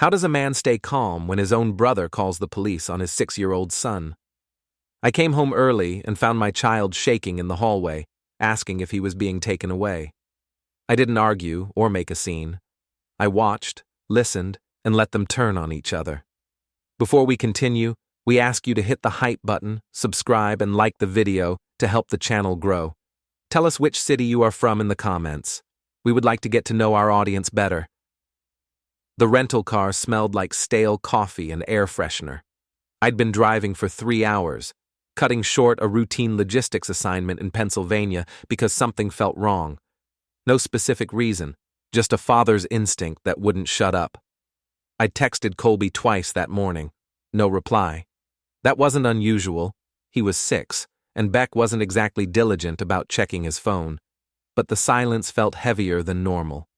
How does a man stay calm when his own brother calls the police on his 6-year-old son? I came home early and found my child shaking in the hallway, asking if he was being taken away. I didn't argue or make a scene. I watched, listened, and let them turn on each other. Before we continue, we ask you to hit the hype button, subscribe, and like the video to help the channel grow. Tell us which city you are from in the comments. We would like to get to know our audience better. The rental car smelled like stale coffee and air freshener. I'd been driving for 3 hours, cutting short a routine logistics assignment in Pennsylvania because something felt wrong. No specific reason, just a father's instinct that wouldn't shut up. I texted Colby twice that morning. No reply. That wasn't unusual. He was 6, and Beck wasn't exactly diligent about checking his phone. But the silence felt heavier than normal.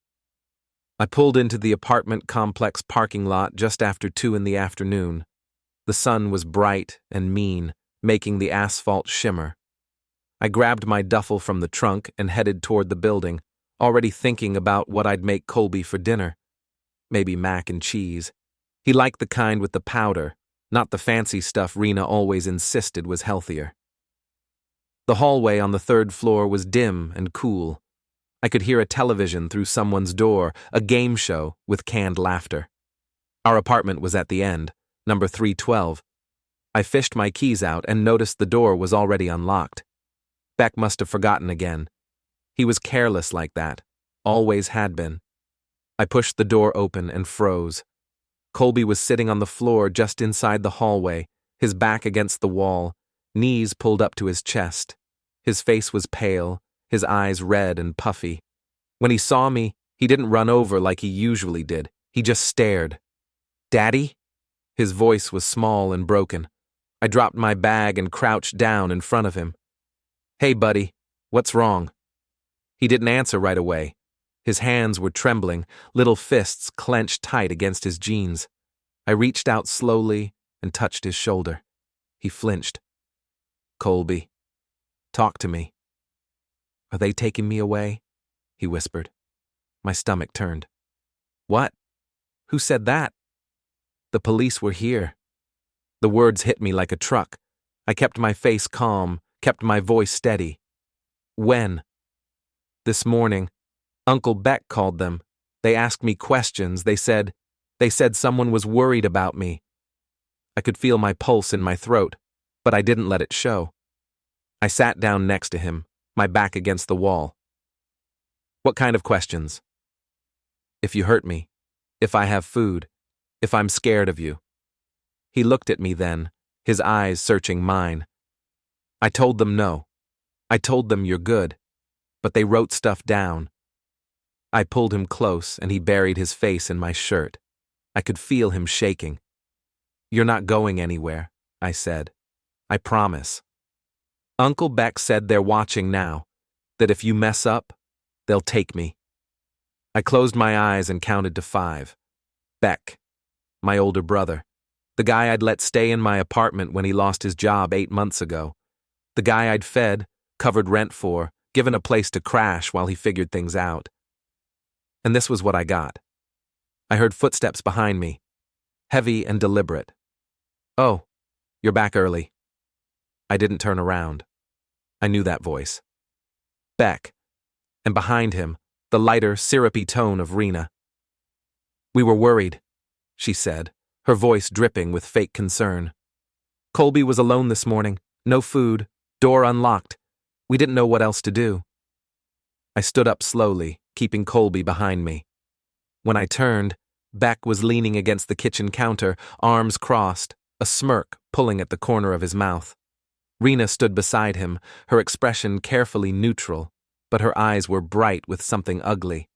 I pulled into the apartment complex parking lot just after 2 in the afternoon. The sun was bright and mean, making the asphalt shimmer. I grabbed my duffel from the trunk and headed toward the building, already thinking about what I'd make Colby for dinner. Maybe mac and cheese. He liked the kind with the powder, not the fancy stuff Rena always insisted was healthier. The hallway on the 3rd floor was dim and cool. I could hear a television through someone's door, a game show with canned laughter. Our apartment was at the end, number 312. I fished my keys out and noticed the door was already unlocked. Beck must have forgotten again. He was careless like that, always had been. I pushed the door open and froze. Colby was sitting on the floor just inside the hallway, his back against the wall, knees pulled up to his chest. His face was pale, his eyes red and puffy. When he saw me, he didn't run over like he usually did. He just stared. "Daddy?" His voice was small and broken. I dropped my bag and crouched down in front of him. "Hey, buddy, what's wrong?" He didn't answer right away. His hands were trembling, little fists clenched tight against his jeans. I reached out slowly and touched his shoulder. He flinched. "Colby, talk to me." "Are they taking me away?" he whispered. My stomach turned. "What? Who said that?" "The police were here." The words hit me like a truck. I kept my face calm, kept my voice steady. "When?" "This morning. Uncle Beck called them. They asked me questions. They said someone was worried about me." I could feel my pulse in my throat, but I didn't let it show. I sat down next to him, my back against the wall. "What kind of questions?" "If you hurt me, if I have food, if I'm scared of you." He looked at me then, his eyes searching mine. I told them no. I told them you're good, but they wrote stuff down. I pulled him close and he buried his face in my shirt. I could feel him shaking. "You're not going anywhere," I said. "I promise." "Uncle Beck said they're watching now, that if you mess up, they'll take me." I closed my eyes and counted to 5. Beck, my older brother, the guy I'd let stay in my apartment when he lost his job 8 months ago, the guy I'd fed, covered rent for, given a place to crash while he figured things out. And this was what I got. I heard footsteps behind me, heavy and deliberate. "Oh, you're back early." I didn't turn around. I knew that voice. Beck, and behind him, the lighter, syrupy tone of Rena. "We were worried," she said, her voice dripping with fake concern. "Colby was alone this morning, no food, door unlocked. We didn't know what else to do." I stood up slowly, keeping Colby behind me. When I turned, Beck was leaning against the kitchen counter, arms crossed, a smirk pulling at the corner of his mouth. Rena stood beside him, her expression carefully neutral, but her eyes were bright with something ugly.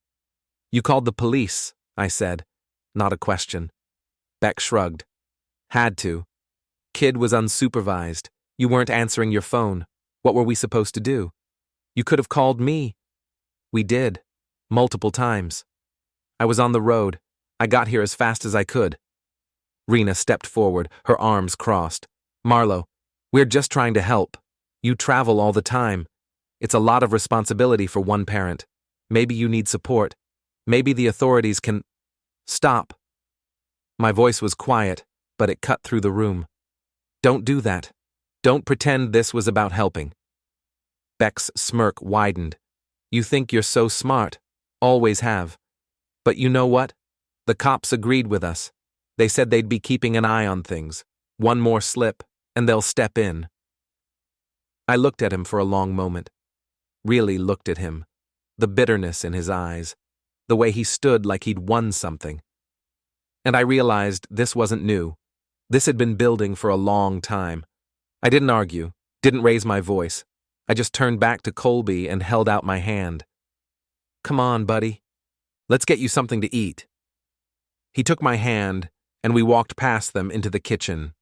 "You called the police," I said. Not a question. Beck shrugged. "Had to. Kid was unsupervised. You weren't answering your phone. What were we supposed to do? You could have called me." "We did. Multiple times. I was on the road. I got here as fast as I could." Rena stepped forward, her arms crossed. "Marlowe, we're just trying to help. You travel all the time. It's a lot of responsibility for one parent. Maybe you need support. Maybe the authorities can—" "Stop." My voice was quiet, but it cut through the room. Don't do that. Don't pretend this was about helping. Beck's smirk widened. You think you're so smart. Always have. But you know what? The cops agreed with us. They said they'd be keeping an eye on things. One more slip, and they'll step in. I looked at him for a long moment. Really looked at him. The bitterness in his eyes. The way he stood like he'd won something. And I realized this wasn't new. This had been building for a long time. I didn't argue, didn't raise my voice. I just turned back to Colby and held out my hand. Come on, buddy. Let's get you something to eat. He took my hand, and we walked past them into the kitchen.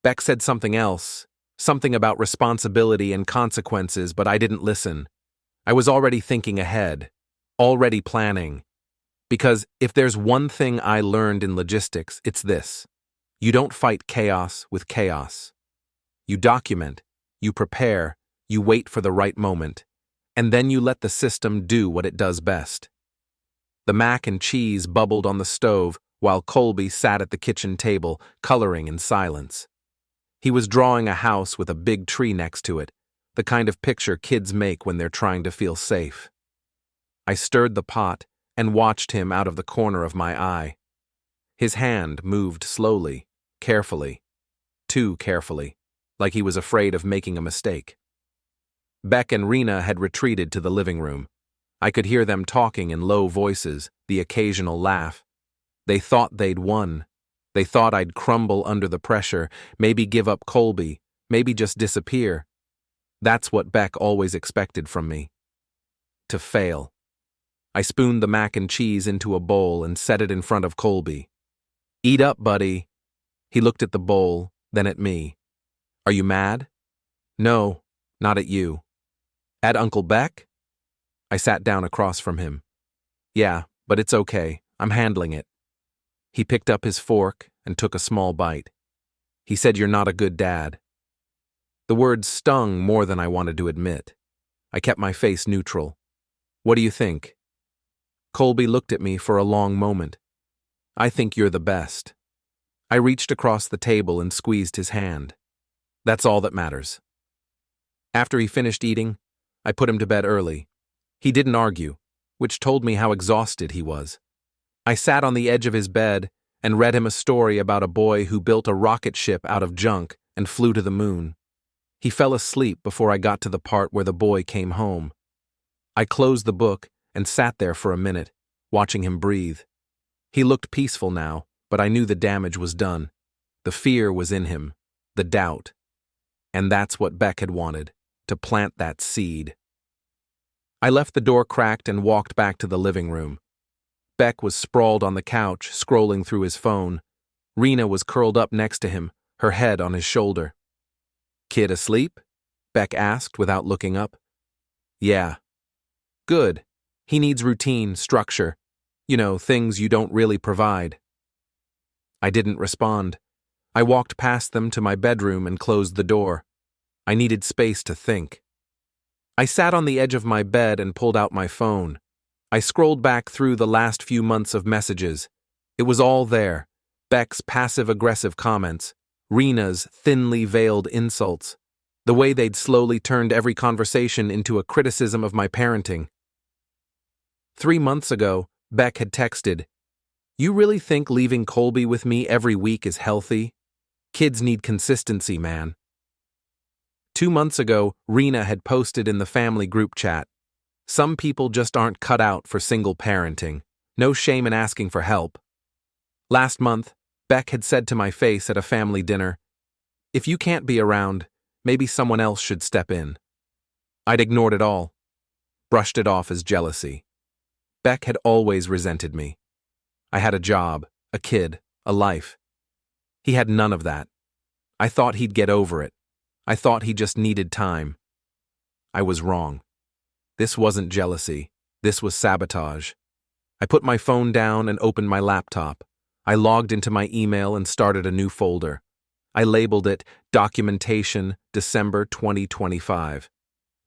Beck said something else, something about responsibility and consequences, but I didn't listen. I was already thinking ahead, already planning. Because if there's one thing I learned in logistics, it's this. You don't fight chaos with chaos. You document, you prepare, you wait for the right moment, and then you let the system do what it does best. The mac and cheese bubbled on the stove while Colby sat at the kitchen table, coloring in silence. He was drawing a house with a big tree next to it, the kind of picture kids make when they're trying to feel safe. I stirred the pot and watched him out of the corner of my eye. His hand moved slowly, carefully, too carefully, like he was afraid of making a mistake. Beck and Rena had retreated to the living room. I could hear them talking in low voices, the occasional laugh. They thought they'd won. They thought I'd crumble under the pressure, maybe give up Colby, maybe just disappear. That's what Beck always expected from me. To fail. I spooned the mac and cheese into a bowl and set it in front of Colby. Eat up, buddy. He looked at the bowl, then at me. Are you mad? No, not at you. At Uncle Beck? I sat down across from him. Yeah, but it's okay. I'm handling it. He picked up his fork and took a small bite. He said, "You're not a good dad." The words stung more than I wanted to admit. I kept my face neutral. What do you think? Colby looked at me for a long moment. I think you're the best. I reached across the table and squeezed his hand. That's all that matters. After he finished eating, I put him to bed early. He didn't argue, which told me how exhausted he was. I sat on the edge of his bed and read him a story about a boy who built a rocket ship out of junk and flew to the moon. He fell asleep before I got to the part where the boy came home. I closed the book and sat there for a minute, watching him breathe. He looked peaceful now, but I knew the damage was done. The fear was in him, the doubt. And that's what Beck had wanted, to plant that seed. I left the door cracked and walked back to the living room. Beck was sprawled on the couch, scrolling through his phone. Rena was curled up next to him, her head on his shoulder. Kid asleep? Beck asked without looking up. Yeah. Good. He needs routine, structure. You know, things you don't really provide. I didn't respond. I walked past them to my bedroom and closed the door. I needed space to think. I sat on the edge of my bed and pulled out my phone. I scrolled back through the last few months of messages. It was all there. Beck's passive-aggressive comments, Rena's thinly veiled insults, the way they'd slowly turned every conversation into a criticism of my parenting. 3 months ago, Beck had texted, "You really think leaving Colby with me every week is healthy? Kids need consistency, man." 2 months ago, Rena had posted in the family group chat, "Some people just aren't cut out for single parenting. No shame in asking for help." Last month, Beck had said to my face at a family dinner, "If you can't be around, maybe someone else should step in." I'd ignored it all, brushed it off as jealousy. Beck had always resented me. I had a job, a kid, a life. He had none of that. I thought he'd get over it. I thought he just needed time. I was wrong. This wasn't jealousy. This was sabotage. I put my phone down and opened my laptop. I logged into my email and started a new folder. I labeled it Documentation, December 2025.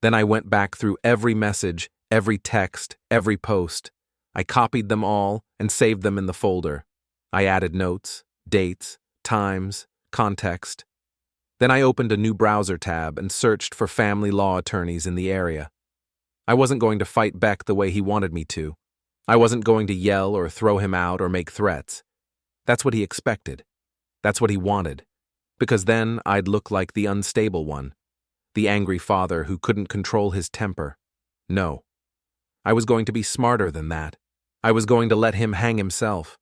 Then I went back through every message, every text, every post. I copied them all and saved them in the folder. I added notes, dates, times, context. Then I opened a new browser tab and searched for family law attorneys in the area. I wasn't going to fight Beck the way he wanted me to. I wasn't going to yell or throw him out or make threats. That's what he expected. That's what he wanted. Because then I'd look like the unstable one, the angry father who couldn't control his temper. No. I was going to be smarter than that. I was going to let him hang himself.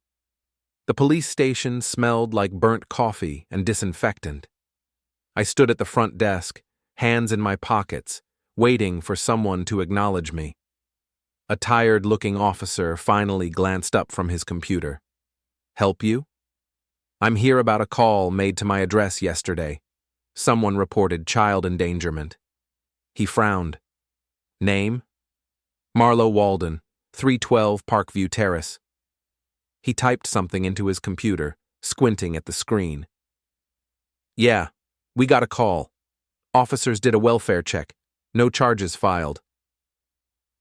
The police station smelled like burnt coffee and disinfectant. I stood at the front desk, hands in my pockets, waiting for someone to acknowledge me. A tired-looking officer finally glanced up from his computer. "Help you?" "I'm here about a call made to my address yesterday. Someone reported child endangerment." He frowned. "Name?" "Marlowe Walden, 312 Parkview Terrace." He typed something into his computer, squinting at the screen. "Yeah, we got a call. Officers did a welfare check. No charges filed."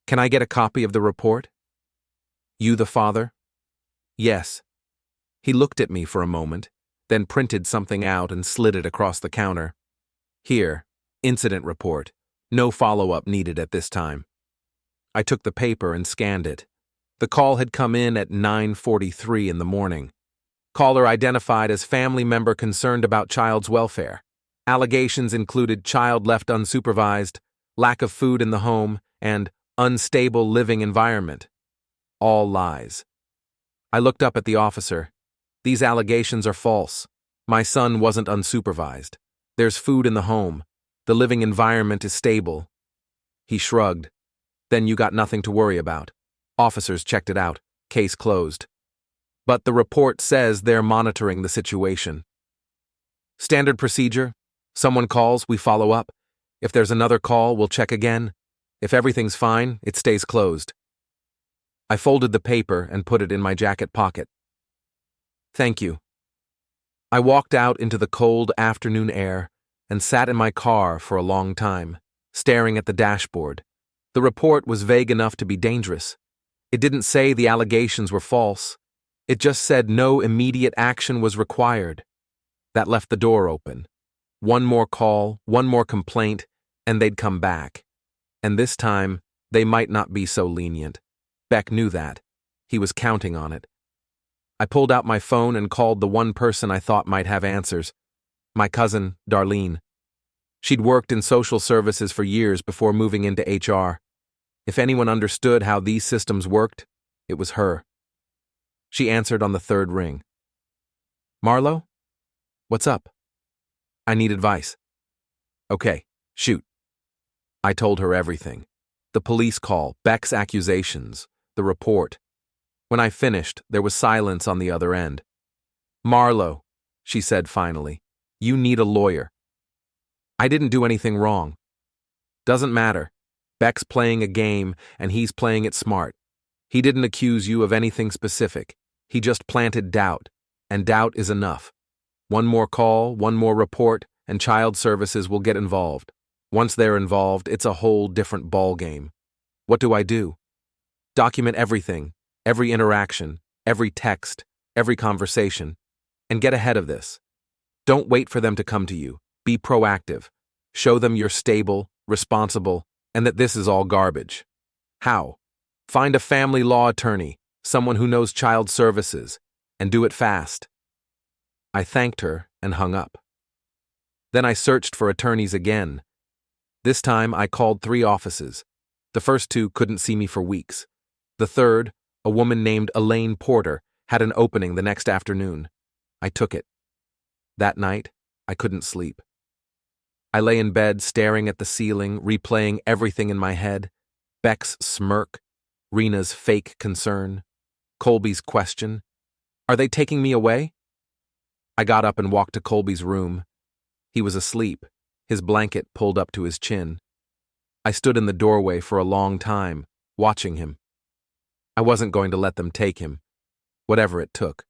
"Can I get a copy of the report?" "You the father?" "Yes." He looked at me for a moment, then printed something out and slid it across the counter. "Here, incident report. No follow-up needed at this time." I took the paper and scanned it. The call had come in at 9:43 in the morning. Caller identified as family member concerned about child's welfare. Allegations included child left unsupervised, lack of food in the home, and unstable living environment. All lies. I looked up at the officer. "These allegations are false. My son wasn't unsupervised. There's food in the home. The living environment is stable." He shrugged. "Then you got nothing to worry about. Officers checked it out. Case closed. But the report says they're monitoring the situation." "Standard procedure. Someone calls, we follow up. If there's another call, we'll check again. If everything's fine, it stays closed." I folded the paper and put it in my jacket pocket. "Thank you." I walked out into the cold afternoon air and sat in my car for a long time, staring at the dashboard. The report was vague enough to be dangerous. It didn't say the allegations were false. It just said no immediate action was required. That left the door open. One more call, one more complaint, and they'd come back. And this time, they might not be so lenient. Beck knew that. He was counting on it. I pulled out my phone and called the one person I thought might have answers. My cousin, Darlene. She'd worked in social services for years before moving into HR. If anyone understood how these systems worked, it was her. She answered on the third ring. "Marlowe? What's up?" "I need advice." "Okay, shoot." I told her everything. The police call, Beck's accusations, the report. When I finished, there was silence on the other end. "Marlowe," she said finally, "you need a lawyer." "I didn't do anything wrong." "Doesn't matter. Beck's playing a game, and he's playing it smart. He didn't accuse you of anything specific. He just planted doubt, and doubt is enough. One more call, one more report, and child services will get involved. Once they're involved, it's a whole different ballgame. What do I do? Document everything, every interaction, every text, every conversation, and get ahead of this. Don't wait for them to come to you. Be proactive. Show them you're stable, responsible, and that this is all garbage. How? Find a family law attorney, someone who knows child services, and do it fast. I thanked her and hung up. Then I searched for attorneys again. This time I called 3 offices. The first 2 couldn't see me for weeks. The third, a woman named Elaine Porter, had an opening the next afternoon. I took it. That night, I couldn't sleep. I lay in bed staring at the ceiling, replaying everything in my head. Beck's smirk, Rena's fake concern, Colby's question. Are they taking me away? I got up and walked to Colby's room. He was asleep, his blanket pulled up to his chin. I stood in the doorway for a long time, watching him. I wasn't going to let them take him, whatever it took.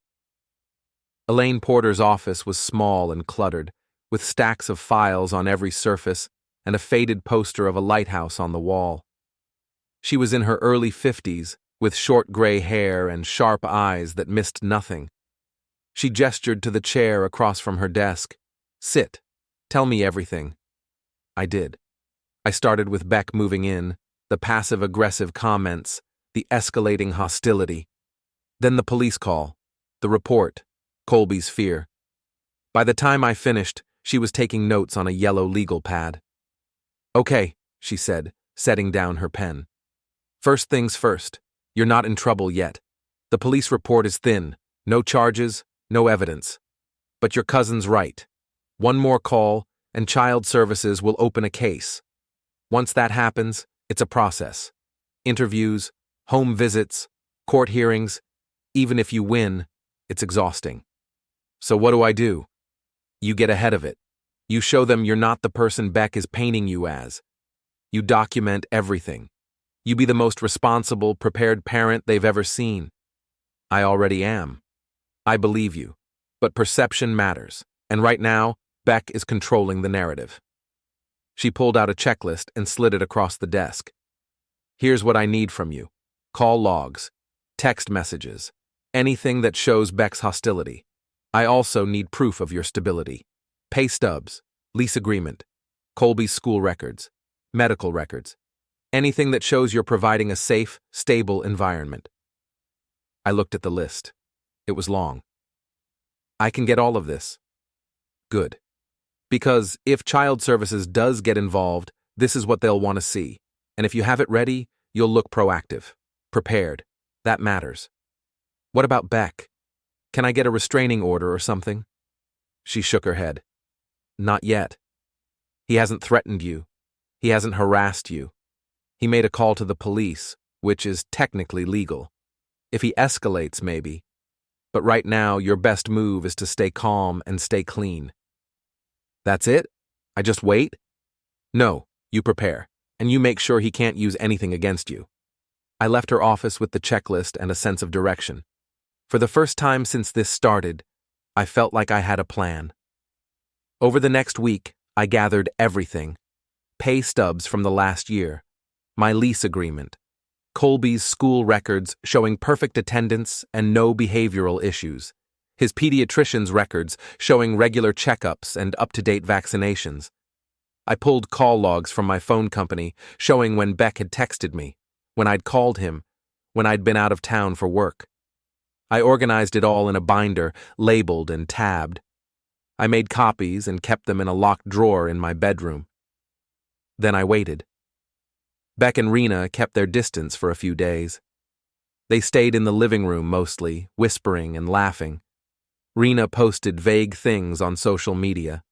Elaine Porter's office was small and cluttered, with stacks of files on every surface and a faded poster of a lighthouse on the wall. She was in her early 50s, with short gray hair and sharp eyes that missed nothing. She gestured to the chair across from her desk. Sit. Tell me everything. I did. I started with Beck moving in, the passive-aggressive comments, the escalating hostility. Then the police call, the report, Colby's fear. By the time I finished, she was taking notes on a yellow legal pad. Okay, she said, setting down her pen. First things first, you're not in trouble yet. The police report is thin, no charges, no evidence. But your cousin's right. One more call, and Child Services will open a case. Once that happens, it's a process. Interviews, home visits, court hearings. Even if you win, it's exhausting. So what do? You get ahead of it. You show them you're not the person Beck is painting you as. You document everything. You be the most responsible, prepared parent they've ever seen. I already am. I believe you. But perception matters, and right now, Beck is controlling the narrative. She pulled out a checklist and slid it across the desk. Here's what I need from you. Call logs, text messages, anything that shows Beck's hostility. I also need proof of your stability. Pay stubs, lease agreement, Colby's school records, medical records, anything that shows you're providing a safe, stable environment. I looked at the list. It was long. I can get all of this. Good. Because if Child Services does get involved, this is what they'll want to see. And if you have it ready, you'll look proactive, prepared. That matters. What about Beck? Can I get a restraining order or something? She shook her head. Not yet. He hasn't threatened you. He hasn't harassed you. He made a call to the police, which is technically legal. If he escalates, maybe. But right now, your best move is to stay calm and stay clean. That's it? I just wait? No, you prepare, and you make sure he can't use anything against you. I left her office with the checklist and a sense of direction. For the first time since this started, I felt like I had a plan. Over the next week, I gathered everything. Pay stubs from the last year, my lease agreement, Colby's school records showing perfect attendance and no behavioral issues, his pediatrician's records showing regular checkups and up-to-date vaccinations. I pulled call logs from my phone company showing when Beck had texted me, when I'd called him, when I'd been out of town for work. I organized it all in a binder, labeled and tabbed. I made copies and kept them in a locked drawer in my bedroom. Then I waited. Beck and Rena kept their distance for a few days. They stayed in the living room mostly, whispering and laughing. Rena posted vague things on social media.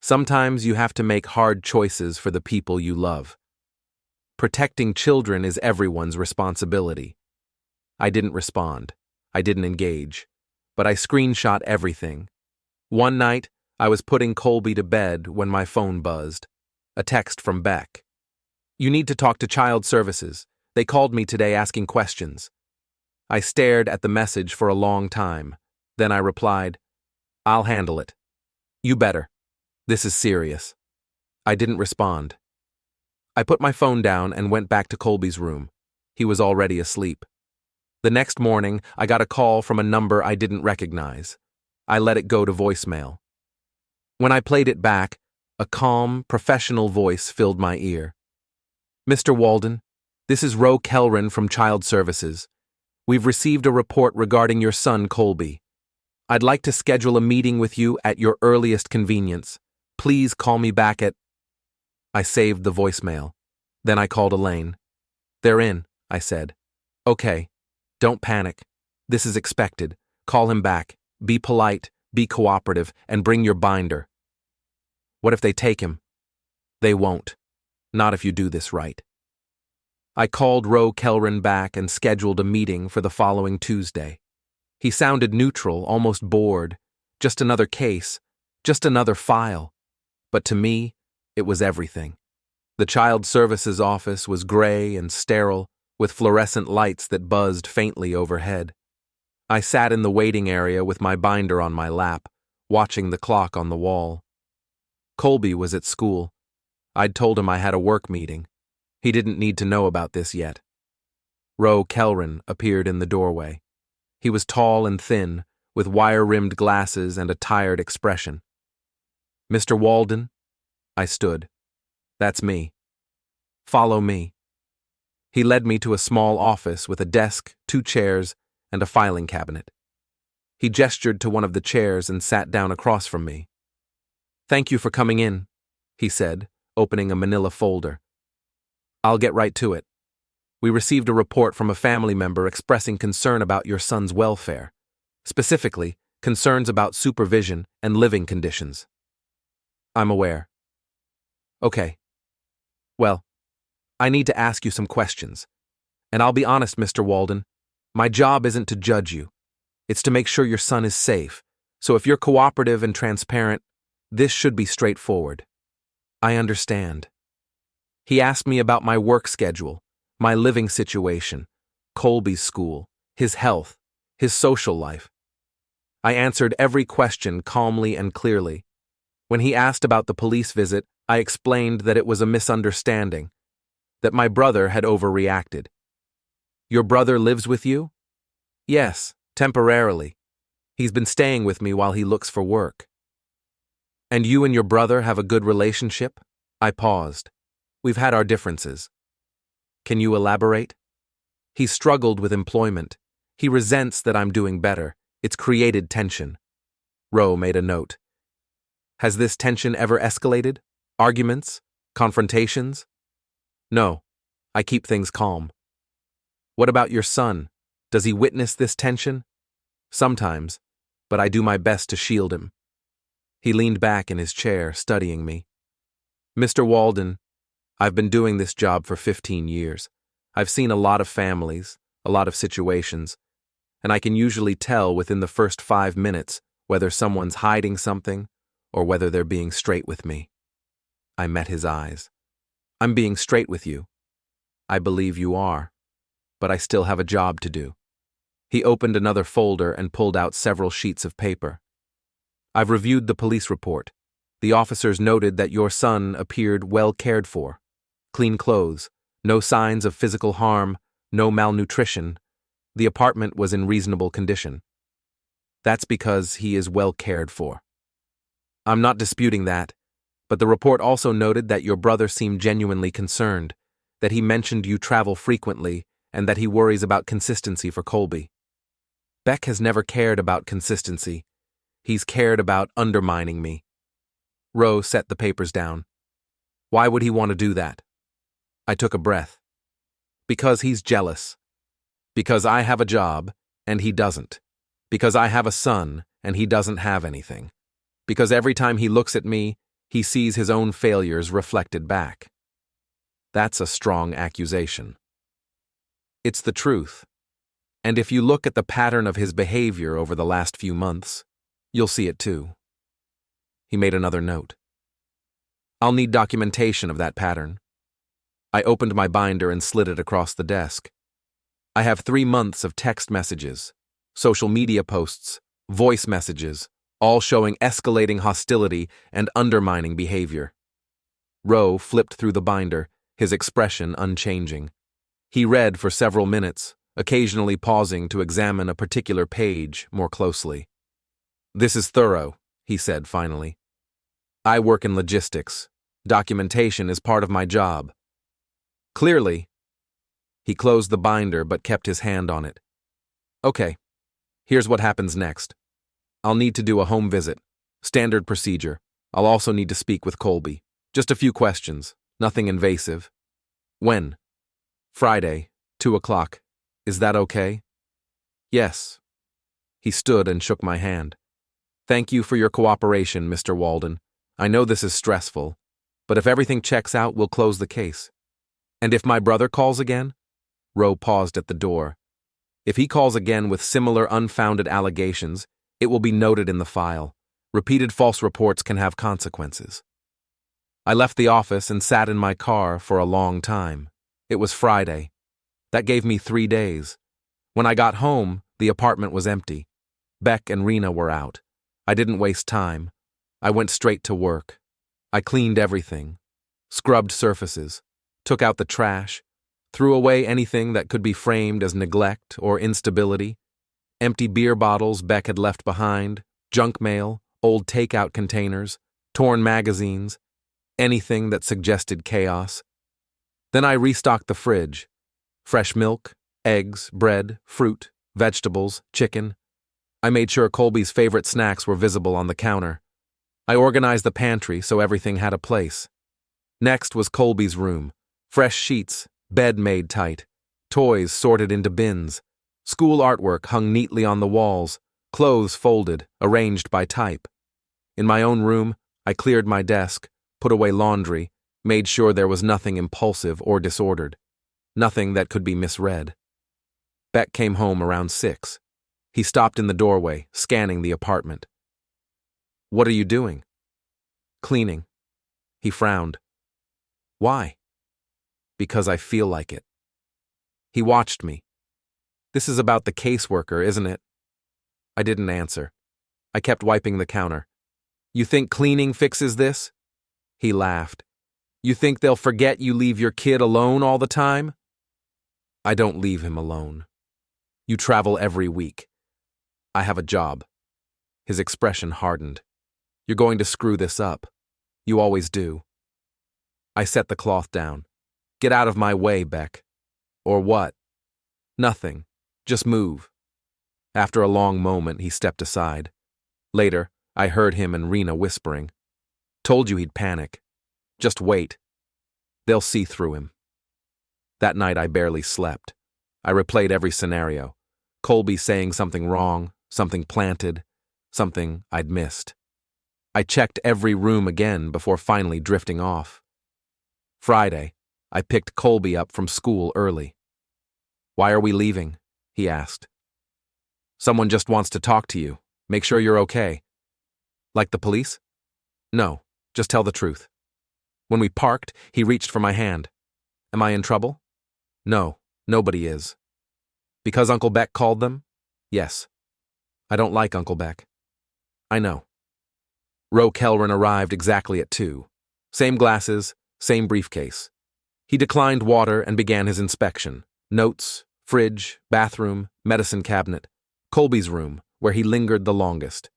Sometimes you have to make hard choices for the people you love. Protecting children is everyone's responsibility. I didn't respond. I didn't engage. But I screenshot everything. One night, I was putting Colby to bed when my phone buzzed. A text from Beck. You need to talk to Child Services. They called me today asking questions. I stared at the message for a long time. Then I replied, I'll handle it. You better. This is serious. I didn't respond. I put my phone down and went back to Colby's room. He was already asleep. The next morning, I got a call from a number I didn't recognize. I let it go to voicemail. When I played it back, a calm, professional voice filled my ear. Mr. Walden, this is Ro Kelrin from Child Services. We've received a report regarding your son, Colby. I'd like to schedule a meeting with you at your earliest convenience. Please call me back at... I saved the voicemail. Then I called Elaine. They're in, I said. Okay. Don't panic. This is expected. Call him back. Be polite, be cooperative, and bring your binder. What if they take him? They won't. Not if you do this right. I called Ro Kelrin back and scheduled a meeting for the following Tuesday. He sounded neutral, almost bored. Just another case. Just another file. But to me, it was everything. The Child Services office was gray and sterile, with fluorescent lights that buzzed faintly overhead. I sat in the waiting area with my binder on my lap, watching the clock on the wall. Colby was at school. I'd told him I had a work meeting. He didn't need to know about this yet. Ro Kelrin appeared in the doorway. He was tall and thin, with wire-rimmed glasses and a tired expression. "Mr. Walden?" I stood. "That's me. Follow me." He led me to a small office with a desk, 2 chairs, and a filing cabinet. He gestured to one of the chairs and sat down across from me. "Thank you for coming in," he said, opening a manila folder. "I'll get right to it. We received a report from a family member expressing concern about your son's welfare, specifically concerns about supervision and living conditions." "I'm aware." "Okay. Well, I need to ask you some questions. And I'll be honest, Mr. Walden, my job isn't to judge you. It's to make sure your son is safe. So if you're cooperative and transparent, this should be straightforward." "I understand." He asked me about my work schedule, my living situation, Colby's school, his health, his social life. I answered every question calmly and clearly. When he asked about the police visit, I explained that it was a misunderstanding, that my brother had overreacted. "Your brother lives with you?" "Yes, temporarily. He's been staying with me while he looks for work." "And you and your brother have a good relationship?" I paused. "We've had our differences." "Can you elaborate?" "He struggled with employment. He resents that I'm doing better. It's created tension." Rowe made a note. "Has this tension ever escalated? Arguments? Confrontations?" "No. I keep things calm." "What about your son? Does he witness this tension?" "Sometimes, but I do my best to shield him." He leaned back in his chair, studying me. "Mr. Walden, I've been doing this job for 15 years. I've seen a lot of families, a lot of situations, and I can usually tell within the first 5 minutes whether someone's hiding something or whether they're being straight with me." I met his eyes. "I'm being straight with you." "I believe you are, but I still have a job to do." He opened another folder and pulled out several sheets of paper. "I've reviewed the police report. The officers noted that your son appeared well cared for. Clean clothes, no signs of physical harm, no malnutrition. The apartment was in reasonable condition. That's because he is well cared for." "I'm not disputing that, but the report also noted that your brother seemed genuinely concerned, that he mentioned you travel frequently, and that he worries about consistency for Colby." "Beck has never cared about consistency. He's cared about undermining me." Rowe set the papers down. "Why would he want to do that?" I took a breath. "Because he's jealous. Because I have a job, and he doesn't. Because I have a son, and he doesn't have anything. Because every time he looks at me, he sees his own failures reflected back." That's a strong accusation. It's the truth. And if you look at the pattern of his behavior over the last few months, you'll see it too. He made another note. "I'll need documentation of that pattern." I opened my binder and slid it across the desk. "I have 3 months of text messages, social media posts, voice messages, all showing escalating hostility and undermining behavior." Rowe flipped through the binder, his expression unchanging. He read for several minutes, occasionally pausing to examine a particular page more closely. "This is thorough," he said finally. "I work in logistics. Documentation is part of my job." "Clearly." He closed the binder but kept his hand on it. "Okay, here's what happens next. I'll need to do a home visit. Standard procedure. I'll also need to speak with Colby. Just a few questions. Nothing invasive." "When?" "Friday, 2 o'clock. Is that okay?" "Yes." He stood and shook my hand. "Thank you for your cooperation, Mr. Walden. I know this is stressful, but if everything checks out, we'll close the case." "And if my brother calls again?" Rowe paused at the door. "If he calls again with similar unfounded allegations, it will be noted in the file. Repeated false reports can have consequences." I left the office and sat in my car for a long time. It was Friday. That gave me 3 days. When I got home, the apartment was empty. Beck and Rena were out. I didn't waste time. I went straight to work. I cleaned everything, scrubbed surfaces, took out the trash, threw away anything that could be framed as neglect or instability. Empty beer bottles Beck had left behind, junk mail, old takeout containers, torn magazines, anything that suggested chaos. Then I restocked the fridge. Fresh milk, eggs, bread, fruit, vegetables, chicken. I made sure Colby's favorite snacks were visible on the counter. I organized the pantry so everything had a place. Next was Colby's room. Fresh sheets, bed made tight, toys sorted into bins, school artwork hung neatly on the walls, clothes folded, arranged by type. In my own room, I cleared my desk, put away laundry, made sure there was nothing impulsive or disordered, nothing that could be misread. Beck came home around 6. He stopped in the doorway, scanning the apartment. "What are you doing?" "Cleaning." He frowned. "Why?" "Because I feel like it." He watched me. "This is about the caseworker, isn't it?" I didn't answer. I kept wiping the counter. "You think cleaning fixes this?" He laughed. "You think they'll forget you leave your kid alone all the time?" "I don't leave him alone. You travel every week. I have a job." His expression hardened. "You're going to screw this up. You always do." I set the cloth down. "Get out of my way, Beck." "Or what?" "Nothing. Just move." After a long moment, he stepped aside. Later, I heard him and Rena whispering. "Told you he'd panic. Just wait. They'll see through him." That night, I barely slept. I replayed every scenario. Colby saying something wrong, something planted, something I'd missed. I checked every room again before finally drifting off. Friday, I picked Colby up from school early. "Why are we leaving?" he asked. "Someone just wants to talk to you. Make sure you're okay." "Like the police?" "No, just tell the truth." When we parked, he reached for my hand. "Am I in trouble?" "No, nobody is." "Because Uncle Beck called them?" "Yes." "I don't like Uncle Beck." "I know." Roe Kelron arrived exactly at 2. Same glasses, same briefcase. He declined water and began his inspection. Notes, fridge, bathroom, medicine cabinet, Colby's room, where he lingered the longest.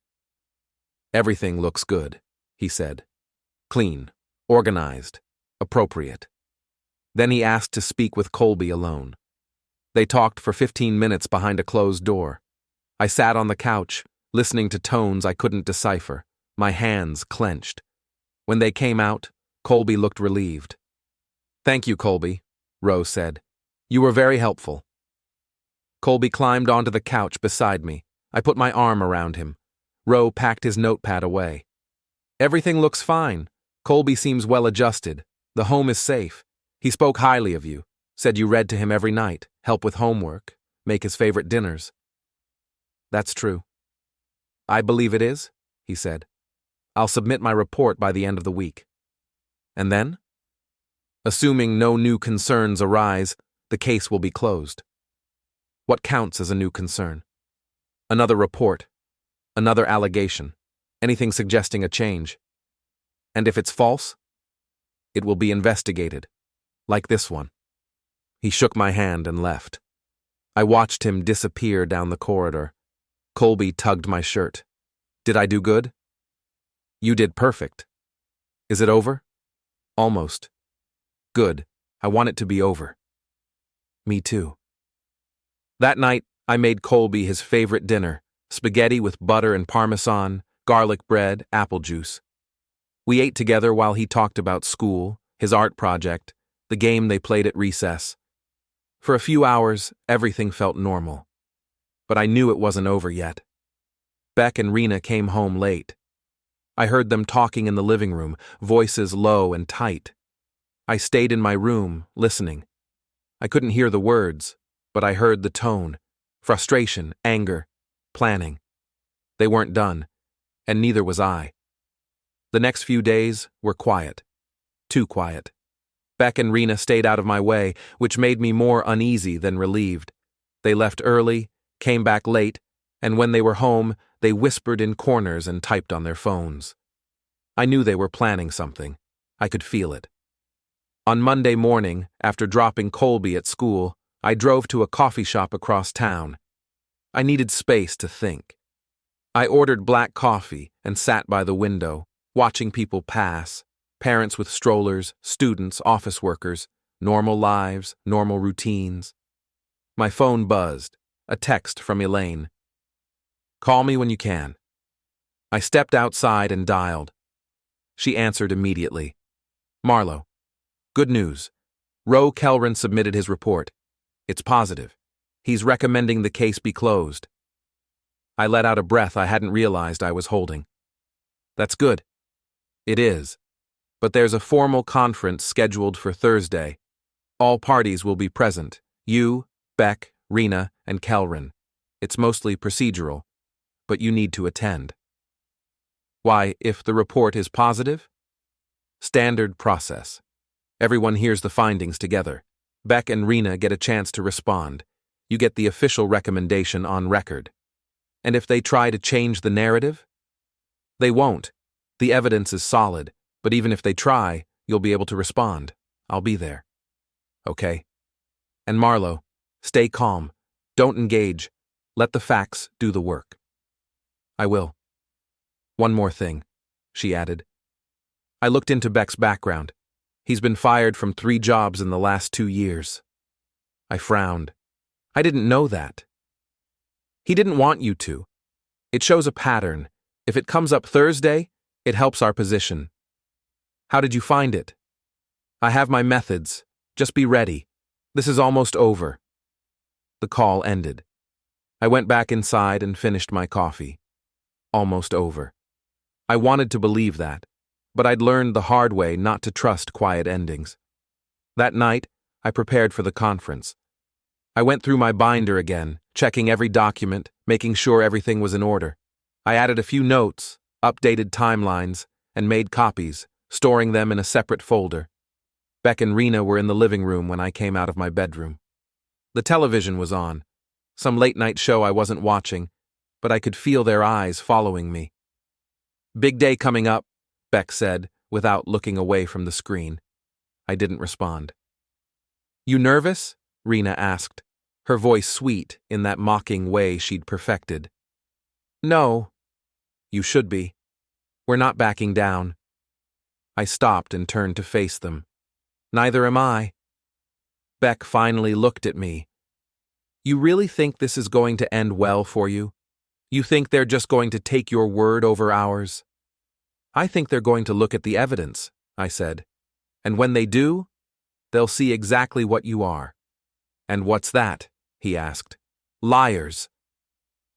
"Everything looks good," he said. "Clean, organized, appropriate." Then he asked to speak with Colby alone. They talked for 15 minutes behind a closed door. I sat on the couch, listening to tones I couldn't decipher, my hands clenched. When they came out, Colby looked relieved. "Thank you, Colby," Roe said. "You were very helpful." Colby climbed onto the couch beside me. I put my arm around him. Roe packed his notepad away. "Everything looks fine. Colby seems well adjusted. The home is safe. He spoke highly of you, said you read to him every night, help with homework, make his favorite dinners." "That's true." "I believe it is," he said. "I'll submit my report by the end of the week." "And then?" "Assuming no new concerns arise, the case will be closed." "What counts as a new concern?" "Another report. Another allegation. Anything suggesting a change. And if it's false, it will be investigated, like this one." He shook my hand and left. I watched him disappear down the corridor. Colby tugged my shirt. "Did I do good?" "You did perfect." "Is it over?" "Almost." "Good. I want it to be over." "Me too." That night, I made Colby his favorite dinner, spaghetti with butter and parmesan, garlic bread, apple juice. We ate together while he talked about school, his art project, the game they played at recess. For a few hours, everything felt normal. But I knew it wasn't over yet. Beck and Rena came home late. I heard them talking in the living room, voices low and tight. I stayed in my room, listening. I couldn't hear the words, but I heard the tone, frustration, anger, planning. They weren't done, and neither was I. The next few days were quiet. Too quiet. Beck and Rena stayed out of my way, which made me more uneasy than relieved. They left early, came back late, and when they were home, they whispered in corners and typed on their phones. I knew they were planning something. I could feel it. On Monday morning, after dropping Colby at school, I drove to a coffee shop across town. I needed space to think. I ordered black coffee and sat by the window, watching people pass, parents with strollers, students, office workers, normal lives, normal routines. My phone buzzed, a text from Elaine. "Call me when you can." I stepped outside and dialed. She answered immediately. "Marlowe. Good news. Roe Kelren submitted his report. It's positive. He's recommending the case be closed." I let out a breath I hadn't realized I was holding. "That's good." "It is. But there's a formal conference scheduled for Thursday. All parties will be present. You, Beck, Rena, and Kelren. It's mostly procedural, but you need to attend." "Why, if the report is positive?" "Standard process. Everyone hears the findings together. Beck and Rena get a chance to respond. You get the official recommendation on record. And if they try to change the narrative?" "They won't. The evidence is solid, but even if they try, you'll be able to respond. I'll be there." "Okay. And Marlowe, stay calm. Don't engage. Let the facts do the work." "I will." "One more thing," she added. I looked into Beck's background. He's been fired from 3 jobs in the last 2 years. I frowned. I didn't know that. "He didn't want you to. It shows a pattern. If it comes up Thursday, it helps our position." "How did you find it?" "I have my methods. Just be ready. This is almost over." The call ended. I went back inside and finished my coffee. Almost over. I wanted to believe that, but I'd learned the hard way not to trust quiet endings. That night, I prepared for the conference. I went through my binder again, checking every document, making sure everything was in order. I added a few notes, updated timelines, and made copies, storing them in a separate folder. Beck and Rena were in the living room when I came out of my bedroom. The television was on. Some late-night show I wasn't watching, but I could feel their eyes following me. "Big day coming up," Beck said, without looking away from the screen. I didn't respond. "You nervous?" Rena asked, her voice sweet in that mocking way she'd perfected. "No." "You should be. We're not backing down." I stopped and turned to face them. "Neither am I." Beck finally looked at me. "You really think this is going to end well for you? You think they're just going to take your word over ours?" "I think they're going to look at the evidence," I said. "And when they do, they'll see exactly what you are." "And what's that?" he asked. "Liars."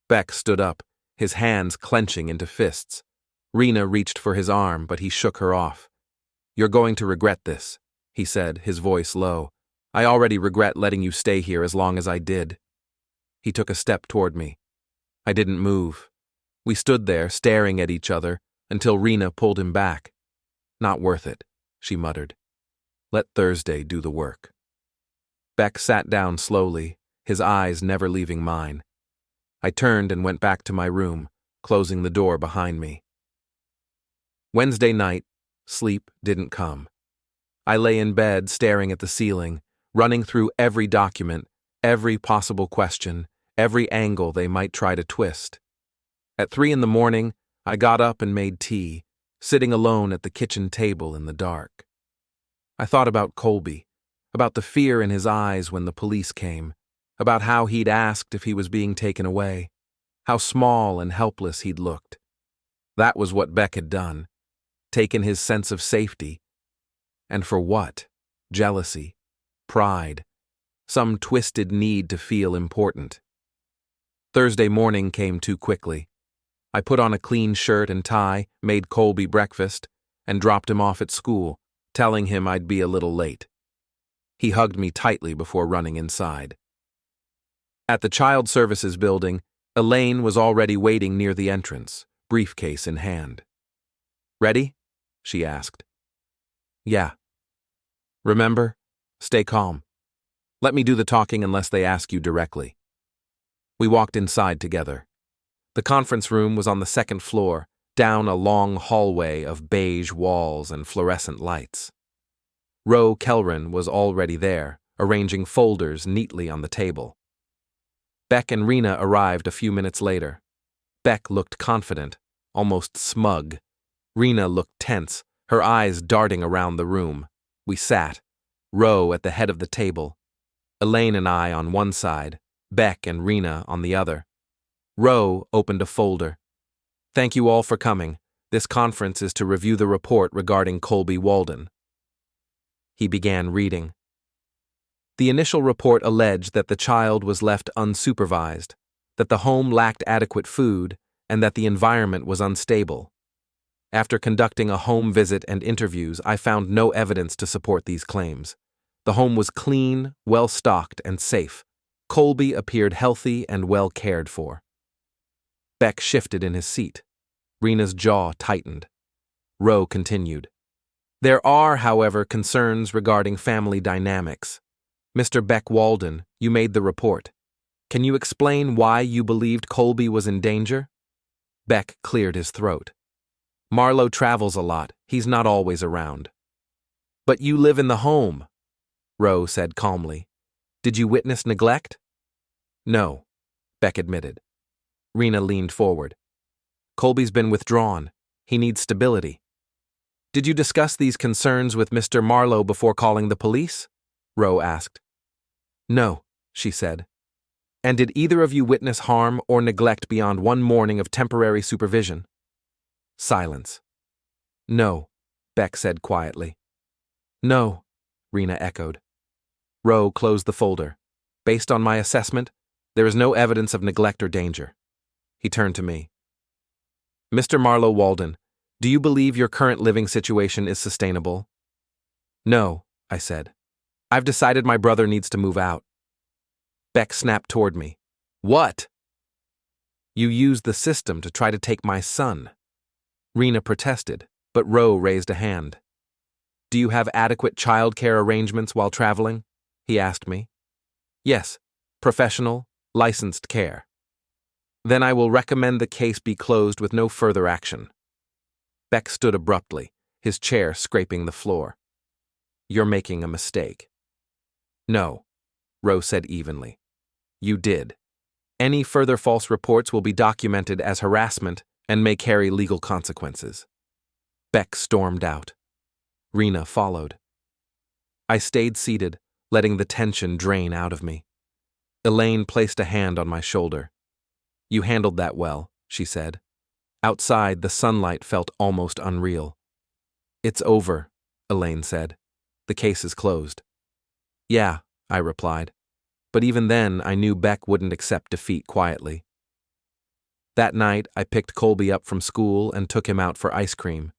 Beck stood up, his hands clenching into fists. Rena reached for his arm, but he shook her off. "You're going to regret this," he said, his voice low. "I already regret letting you stay here as long as I did." He took a step toward me. I didn't move. We stood there, staring at each other, until Rena pulled him back. "Not worth it," she muttered. "Let Thursday do the work." Beck sat down slowly, his eyes never leaving mine. I turned and went back to my room, closing the door behind me. Wednesday night, sleep didn't come. I lay in bed staring at the ceiling, running through every document, every possible question, every angle they might try to twist. At 3 a.m, I got up and made tea, sitting alone at the kitchen table in the dark. I thought about Colby, about the fear in his eyes when the police came, about how he'd asked if he was being taken away, how small and helpless he'd looked. That was what Beck had done, taken his sense of safety. And for what? Jealousy, pride, some twisted need to feel important. Thursday morning came too quickly. I put on a clean shirt and tie, made Colby breakfast, and dropped him off at school, telling him I'd be a little late. He hugged me tightly before running inside. At the Child Services building, Elaine was already waiting near the entrance, briefcase in hand. "Ready?" she asked. "Yeah." "Remember, stay calm. Let me do the talking unless they ask you directly." We walked inside together. The conference room was on the 2nd floor, down a long hallway of beige walls and fluorescent lights. Roe Kelren was already there, arranging folders neatly on the table. Beck and Rena arrived a few minutes later. Beck looked confident, almost smug. Rena looked tense, her eyes darting around the room. We sat, Roe at the head of the table, Elaine and I on one side, Beck and Rena on the other. Roe opened a folder. "Thank you all for coming. This conference is to review the report regarding Colby Walden." He began reading. The initial report alleged that the child was left unsupervised, that the home lacked adequate food, and that the environment was unstable. After conducting a home visit and interviews, I found no evidence to support these claims. The home was clean, well-stocked, and safe. Colby appeared healthy and well cared for. Beck shifted in his seat. Rena's jaw tightened. Roe continued. There are, however, concerns regarding family dynamics. Mr. Beck Walden, you made the report. Can you explain why you believed Colby was in danger? Beck cleared his throat. Marlowe travels a lot. He's not always around. But you live in the home, Roe said calmly. Did you witness neglect? No, Beck admitted. Rena leaned forward. Colby's been withdrawn. He needs stability. Did you discuss these concerns with Mr. Marlowe before calling the police? Roe asked. No, she said. And did either of you witness harm or neglect beyond one morning of temporary supervision? Silence. No, Beck said quietly. No, Rena echoed. Roe closed the folder. Based on my assessment, there is no evidence of neglect or danger. He turned to me. Mr. Marlowe Walden, do you believe your current living situation is sustainable? No, I said. I've decided my brother needs to move out. Beck snapped toward me. What? You used the system to try to take my son. Rena protested, but Roe raised a hand. Do you have adequate childcare arrangements while traveling? He asked me. Yes, professional, licensed care. Then I will recommend the case be closed with no further action. Beck stood abruptly, his chair scraping the floor. You're making a mistake. No, Roe said evenly. You did. Any further false reports will be documented as harassment and may carry legal consequences. Beck stormed out. Rena followed. I stayed seated, letting the tension drain out of me. Elaine placed a hand on my shoulder. You handled that well, she said. Outside, the sunlight felt almost unreal. It's over, Elaine said. The case is closed. Yeah, I replied. But even then, I knew Beck wouldn't accept defeat quietly. That night, I picked Colby up from school and took him out for ice cream.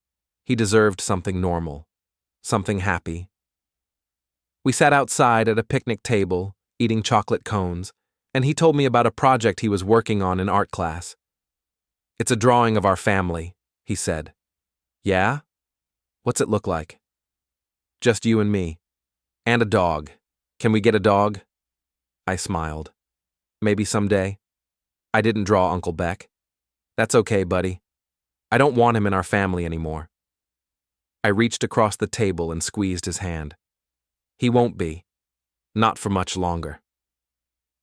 He deserved something normal, something happy. We sat outside at a picnic table, eating chocolate cones, and he told me about a project he was working on in art class. It's a drawing of our family, he said. Yeah? What's it look like? Just you and me. And a dog. Can we get a dog? I smiled. Maybe someday. I didn't draw Uncle Beck. That's okay, buddy. I don't want him in our family anymore. I reached across the table and squeezed his hand. He won't be. Not for much longer.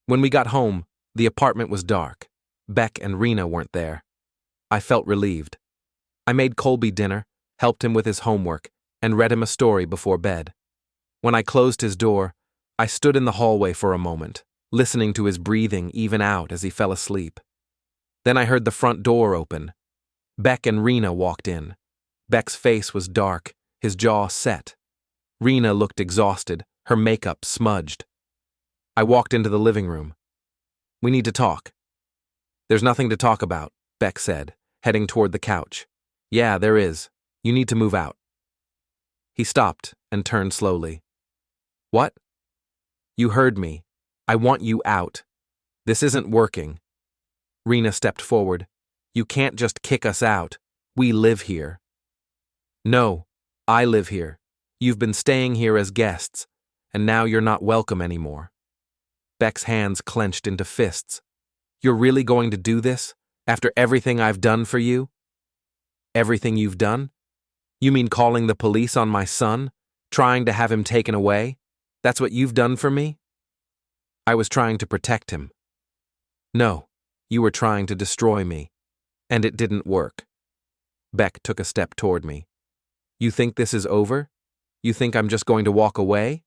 When we got home, the apartment was dark. Beck and Rena weren't there. I felt relieved. I made Colby dinner, helped him with his homework, and read him a story before bed. When I closed his door, I stood in the hallway for a moment, listening to his breathing even out as he fell asleep. Then I heard the front door open. Beck and Rena walked in. Beck's face was dark, his jaw set. Rena looked exhausted, her makeup smudged. I walked into the living room. We need to talk. There's nothing to talk about, Beck said, heading toward the couch. Yeah, there is. You need to move out. He stopped and turned slowly. What? You heard me. I want you out. This isn't working. Rena stepped forward. You can't just kick us out. We live here. No, I live here. You've been staying here as guests, and now you're not welcome anymore. Beck's hands clenched into fists. You're really going to do this, after everything I've done for you? Everything you've done? You mean calling the police on my son? Trying to have him taken away? That's what you've done for me? I was trying to protect him. No, you were trying to destroy me. And it didn't work. Beck took a step toward me. You think this is over? You think I'm just going to walk away?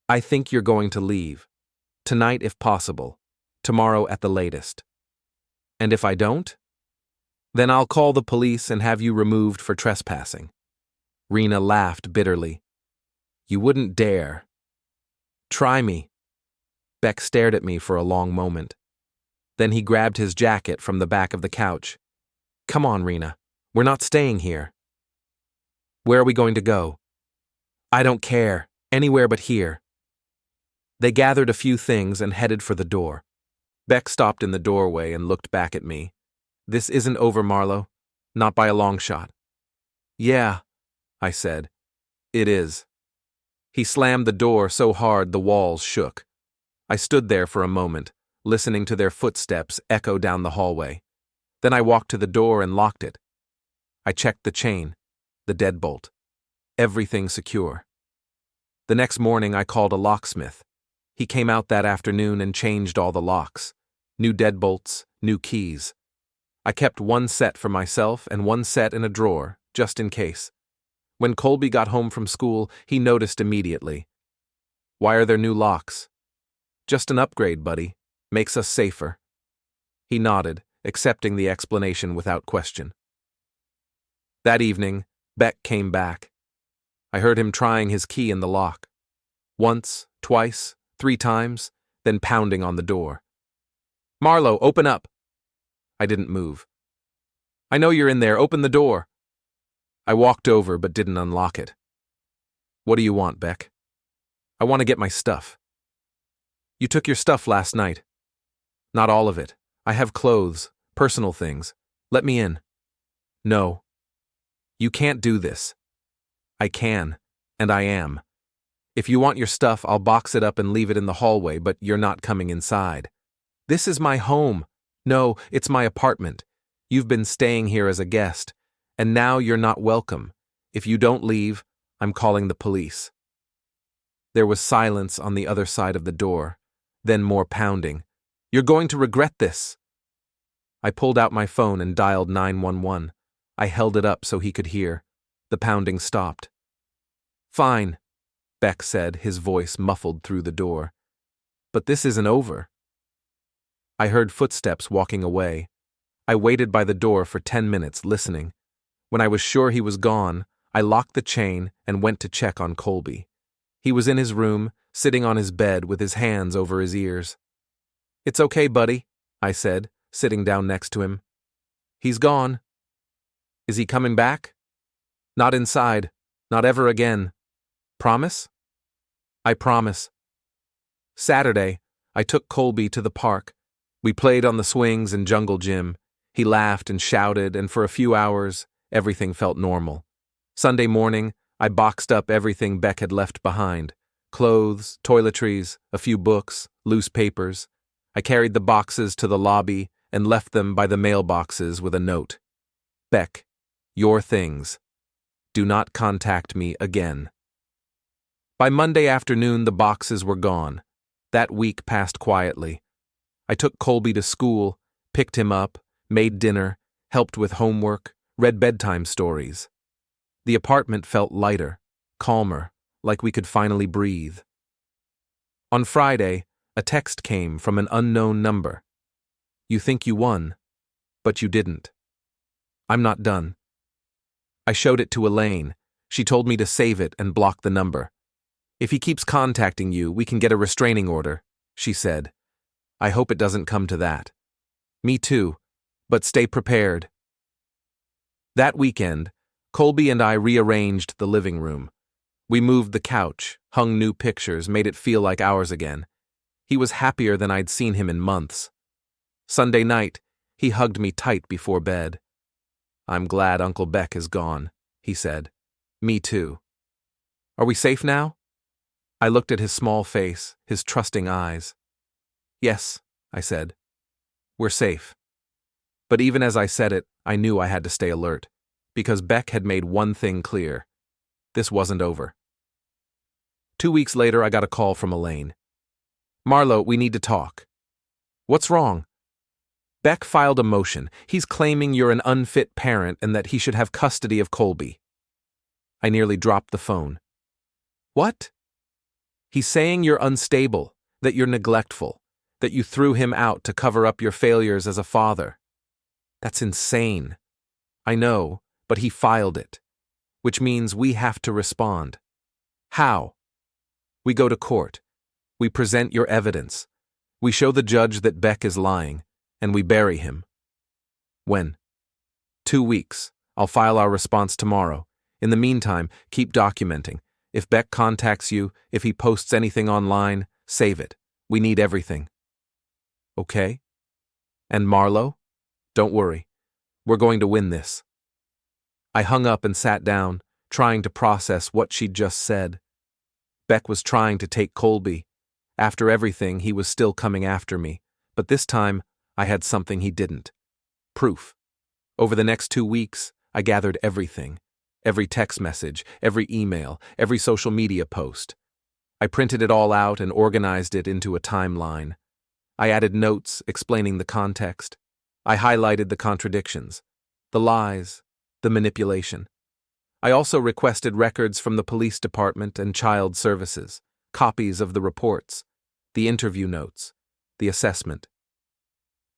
I think you're going to leave. Tonight if possible. Tomorrow at the latest. And if I don't? Then I'll call the police and have you removed for trespassing. Rena laughed bitterly. You wouldn't dare. Try me. Beck stared at me for a long moment. Then he grabbed his jacket from the back of the couch. Come on, Rena. We're not staying here. Where are we going to go? I don't care. Anywhere but here. They gathered a few things and headed for the door. Beck stopped in the doorway and looked back at me. This isn't over, Marlowe. Not by a long shot. Yeah, I said. It is. He slammed the door so hard the walls shook. I stood there for a moment, listening to their footsteps echo down the hallway. Then I walked to the door and locked it. I checked the chain, the deadbolt. Everything secure. The next morning I called a locksmith. He came out that afternoon and changed all the locks. New deadbolts, new keys. I kept one set for myself and one set in a drawer, just in case. When Colby got home from school, he noticed immediately. Why are there new locks? Just an upgrade, buddy. Makes us safer. He nodded, accepting the explanation without question. That evening, Beck came back. I heard him trying his key in the lock. Once, twice, 3 times, then pounding on the door. Marlowe, open up! I didn't move. I know you're in there, open the door! I walked over but didn't unlock it. What do you want, Beck? I want to get my stuff. You took your stuff last night. Not all of it. I have clothes, personal things. Let me in. No. You can't do this. I can, and I am. If you want your stuff, I'll box it up and leave it in the hallway, but you're not coming inside. This is my home. No, it's my apartment. You've been staying here as a guest, and now you're not welcome. If you don't leave, I'm calling the police. There was silence on the other side of the door, then more pounding. You're going to regret this. I pulled out my phone and dialed 911. I held it up so he could hear. The pounding stopped. Fine, Beck said, his voice muffled through the door. But this isn't over. I heard footsteps walking away. I waited by the door for 10 minutes, listening. When I was sure he was gone, I locked the chain and went to check on Colby. He was in his room, sitting on his bed with his hands over his ears. It's okay, buddy, I said, sitting down next to him. He's gone. Is he coming back? Not inside. Not ever again. Promise? I promise. Saturday, I took Colby to the park. We played on the swings and jungle gym. He laughed and shouted, and for a few hours, everything felt normal. Sunday morning, I boxed up everything Beck had left behind. Clothes, toiletries, a few books, loose papers. I carried the boxes to the lobby and left them by the mailboxes with a note. Beck, your things. Do not contact me again. By Monday afternoon, the boxes were gone. That week passed quietly. I took Colby to school, picked him up, made dinner, helped with homework, read bedtime stories. The apartment felt lighter, calmer, like we could finally breathe. On Friday, a text came from an unknown number. You think you won, but you didn't. I'm not done. I showed it to Elaine. She told me to save it and block the number. If he keeps contacting you, we can get a restraining order, she said. I hope it doesn't come to that. Me too, but stay prepared. That weekend, Colby and I rearranged the living room. We moved the couch, hung new pictures, made it feel like ours again. He was happier than I'd seen him in months. Sunday night, he hugged me tight before bed. I'm glad Uncle Beck is gone, he said. Me too. Are we safe now? I looked at his small face, his trusting eyes. Yes, I said. We're safe. But even as I said it, I knew I had to stay alert, because Beck had made one thing clear. This wasn't over. 2 weeks later, I got a call from Elaine. Marlowe, we need to talk. What's wrong? Beck filed a motion. He's claiming you're an unfit parent and that he should have custody of Colby. I nearly dropped the phone. What? He's saying you're unstable, that you're neglectful, that you threw him out to cover up your failures as a father. That's insane. I know, but he filed it, which means we have to respond. How? We go to court. We present your evidence. We show the judge that Beck is lying, and we bury him. When? 2 weeks. I'll file our response tomorrow. In the meantime, keep documenting. If Beck contacts you, if he posts anything online, save it. We need everything. Okay? And Marlowe? Don't worry. We're going to win this. I hung up and sat down, trying to process what she'd just said. Beck was trying to take Colby. After everything, he was still coming after me, but this time, I had something he didn't. Proof. Over the next 2 weeks, I gathered everything. Every text message, every email, every social media post. I printed it all out and organized it into a timeline. I added notes explaining the context. I highlighted the contradictions, the lies, the manipulation. I also requested records from the police department and child services, copies of the reports, the interview notes, the assessment.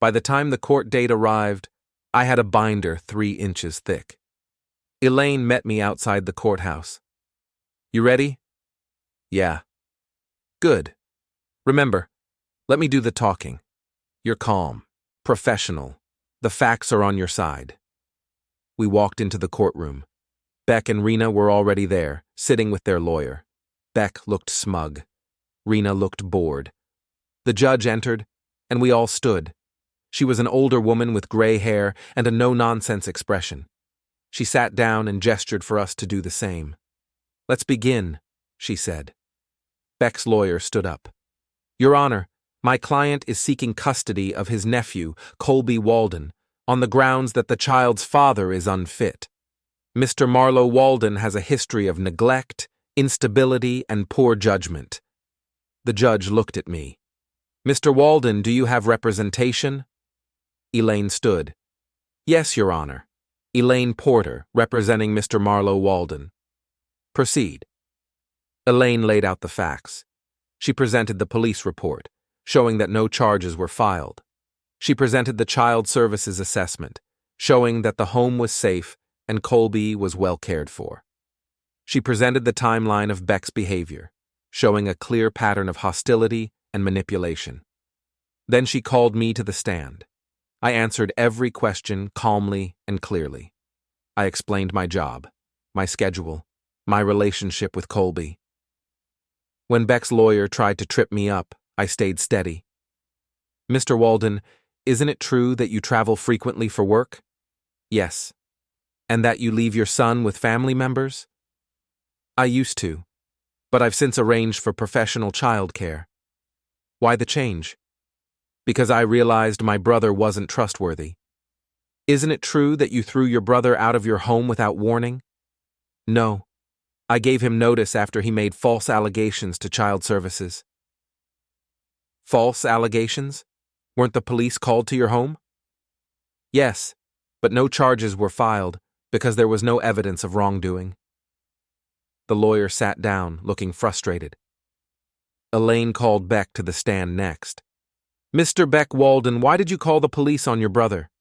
By the time the court date arrived, I had a binder 3 inches thick. Elaine met me outside the courthouse. You ready? Yeah. Good. Remember, let me do the talking. You're calm, professional. The facts are on your side. We walked into the courtroom. Beck and Rena were already there, sitting with their lawyer. Beck looked smug. Rena looked bored. The judge entered, and we all stood. She was an older woman with gray hair and a no-nonsense expression. She sat down and gestured for us to do the same. Let's begin, she said. Beck's lawyer stood up. Your Honor, my client is seeking custody of his nephew, Colby Walden, on the grounds that the child's father is unfit. Mr. Marlowe Walden has a history of neglect, instability, and poor judgment. The judge looked at me. Mr. Walden, do you have representation? Elaine stood. Yes, Your Honor. Elaine Porter, representing Mr. Marlowe Walden. Proceed. Elaine laid out the facts. She presented the police report, showing that no charges were filed. She presented the child services assessment, showing that the home was safe and Colby was well cared for. She presented the timeline of Beck's behavior, showing a clear pattern of hostility and manipulation. Then she called me to the stand. I answered every question calmly and clearly. I explained my job, my schedule, my relationship with Colby. When Beck's lawyer tried to trip me up, I stayed steady. Mr. Walden, isn't it true that you travel frequently for work? Yes. And that you leave your son with family members? I used to, but I've since arranged for professional childcare. Why the change? Because I realized my brother wasn't trustworthy. Isn't it true that you threw your brother out of your home without warning? No. I gave him notice after he made false allegations to child services. False allegations? Weren't the police called to your home? Yes, but no charges were filed because there was no evidence of wrongdoing. The lawyer sat down, looking frustrated. Elaine called Beck to the stand next. Mr. Beck Walden, why did you call the police on your brother?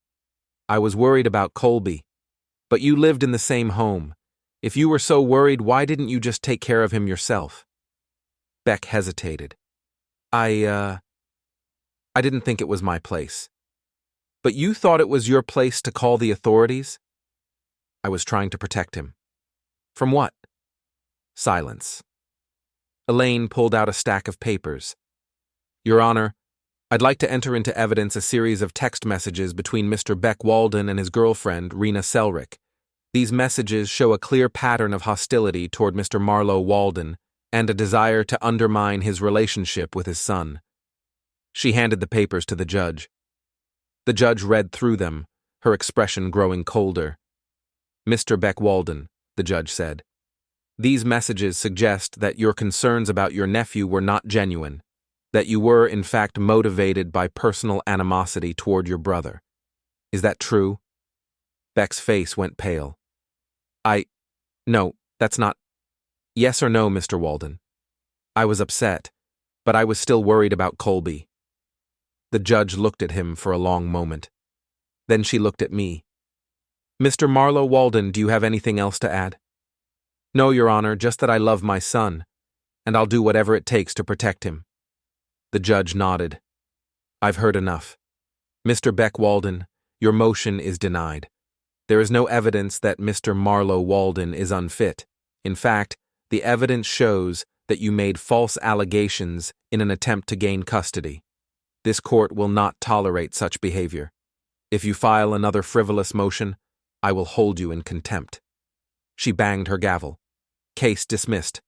I was worried about Colby. But you lived in the same home. If you were so worried, why didn't you just take care of him yourself? Beck hesitated. I didn't think it was my place. But you thought it was your place to call the authorities? I was trying to protect him. From what? Silence. Elaine pulled out a stack of papers. Your Honor, I'd like to enter into evidence a series of text messages between Mr. Beck Walden and his girlfriend, Rena Selrick. These messages show a clear pattern of hostility toward Mr. Marlowe Walden and a desire to undermine his relationship with his son. She handed the papers to the judge. The judge read through them, her expression growing colder. Mr. Beck Walden, the judge said, these messages suggest that your concerns about your nephew were not genuine. That you were, in fact, motivated by personal animosity toward your brother. Is that true? Beck's face went pale. No, that's not. Yes or no, Mr. Walden? I was upset, but I was still worried about Colby. The judge looked at him for a long moment. Then she looked at me. Mr. Marlowe Walden, do you have anything else to add? No, Your Honor, just that I love my son, and I'll do whatever it takes to protect him. The judge nodded. I've heard enough. Mr. Beck Walden, your motion is denied. There is no evidence that Mr. Marlowe Walden is unfit. In fact, the evidence shows that you made false allegations in an attempt to gain custody. This court will not tolerate such behavior. If you file another frivolous motion, I will hold you in contempt. She banged her gavel. Case dismissed.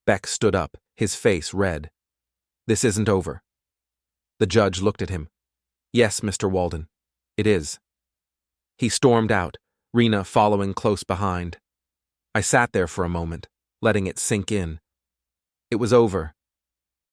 Beck stood up, his face red. This isn't over. The judge looked at him. Yes, Mr. Walden, it is. He stormed out, Rena following close behind. I sat there for a moment, letting it sink in. It was over,